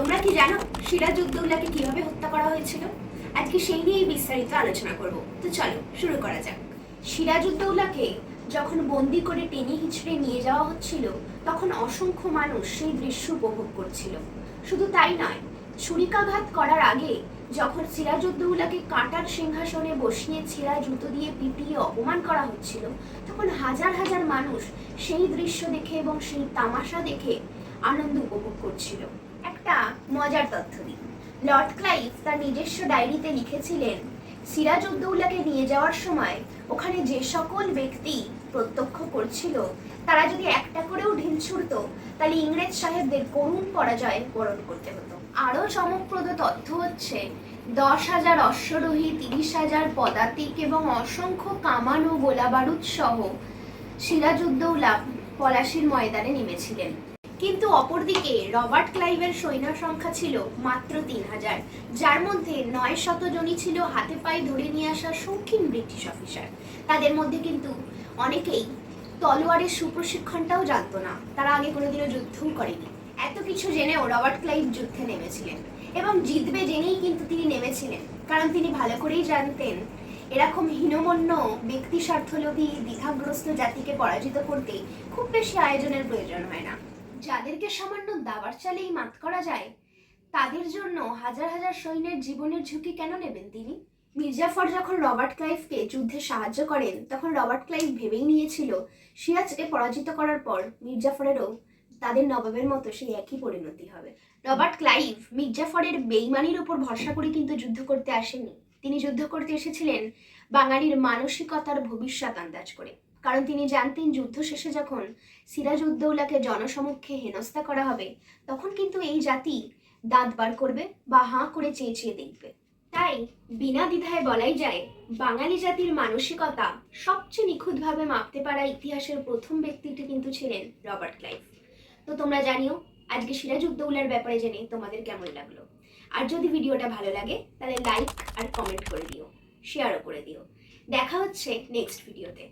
তোমরা কি জানো সিরাজউদ্দৌলাকে কিভাবে হত্যা করা হয়েছিল? আজকে সেই নিয়েই বিস্তারিত আলোচনা করব। তো চলো শুরু করা যাক। সিরাজউদ্দৌলাকে যখন বন্দি করে টেনে হিচড়ে নিয়ে যাওয়া হচ্ছিল, তখন অসংখ্য মানুষ সেই দৃশ্য উপভোগ করছিল। শুধু তাই নয়, ছুরিকাঘাত করার আগে যখন সিরাজউদ্দৌলাকে কাঁটার সিংহাসনে বসিয়ে ছেঁড়া জুতো দিয়ে পিটিয়ে অপমান করা হচ্ছিল, তখন হাজার হাজার মানুষ সেই দৃশ্য দেখে এবং সেই তামাশা দেখে আনন্দ উপভোগ করছিল। একটা মজার তথ্য দিই। লর্ড ক্লাইভ তার নিজস্ব ডায়েরিতে লিখেছিলেন, সিরাজউদ্দৌলাকে নিয়ে যাওয়ার সময় ওখানে যে সকল ব্যক্তি প্রত্যক্ষ করছিল, তারা যদি একটা করেও ঢিল ছুড়ত, তাহলে ইংরেজ সাহেবদের করুণ পরাজয় বরণ করতে হতো। আরও চমকপ্রদ তথ্য হচ্ছে 10,000 অশ্বরোহী, 30,000 পদাতিক এবং অসংখ্য কামান ও গোলাবারুদ সহ সিরাজউদ্দৌলা পলাশির ময়দানে নেমেছিলেন। কিন্তু অপরদিকে রবার্ট ক্লাইভের সৈন্য সংখ্যা ছিল মাত্র 3,000, যার মধ্যে 900 জনই ছিল হাতে পায়ে ধরে নিয়ে আসা শৌখিন ব্রিটিশ অফিসার। তাদের মধ্যে কিন্তু অনেকেই তলোয়ারের সুপ্রশিক্ষণটাও জানতো না, তারা আগে কোনোদিনও যুদ্ধও করেনি। এত কিছু জেনেও রবার্ট ক্লাইভ যুদ্ধে নেমেছিলেন এবং জিতবে জেনেই কিন্তু তিনি নেমেছিলেন, কারণ তিনি ভালো করেই জানতেন এরকম হীনমন্য ব্যক্তি স্বার্থলোভী দ্বিধাগ্রস্ত জাতিকে পরাজিত করতে খুব বেশি আয়োজনের প্রয়োজন হয় না। যাদেরকে সামান্য দাবার চালেই মাত করা যায়, তাদের জন্য হাজার হাজার সৈন্যের জীবনের ঝুঁকি কেন নেবেন তিনি? মির্জাফর যখন রবার্ট ক্লাইভকে যুদ্ধে সাহায্য করেন, তখন রবার্ট ক্লাইভ ভেবেই নিয়েছিল সিরাজকে পরাজিত করার পর মির্জাফরেরও তাদের নবাবের মতো সেই একই পরিণতি হবে। রবার্ট ক্লাইভ মির্জাফরের বেইমানির উপর ভরসা করে কিন্তু যুদ্ধ করতে আসেননি। তিনি যুদ্ধ করতে এসেছিলেন বাঙালির মানসিকতার ভবিষ্যৎ আন্দাজ করে, কারণ তিনি জানতেন যুদ্ধ শেষে যখন সিরাজউদ্দৌলাকে জনসমক্ষে হেনস্থা করা হবে, তখন কিন্তু এই জাতি দাঁত বার করবে বা হাঁ করে চেয়ে চেয়ে দেখবে। তাই বিনা দ্বিধায় বলাই যায়, বাঙালি জাতির মানসিকতা সবচেয়ে নিখুঁতভাবে মাপতে পারা ইতিহাসের প্রথম ব্যক্তিটি কিন্তু ছিলেন রবার্ট ক্লাইভ। তো তোমরা জানিও আজকে সিরাজউদ্দৌলার ব্যাপারে জেনে তোমাদের কেমন লাগলো। আর যদি ভিডিওটা ভালো লাগে তাহলে লাইক আর কমেন্ট করে দিও, শেয়ারও করে দিও। দেখা হচ্ছে নেক্সট ভিডিওতে।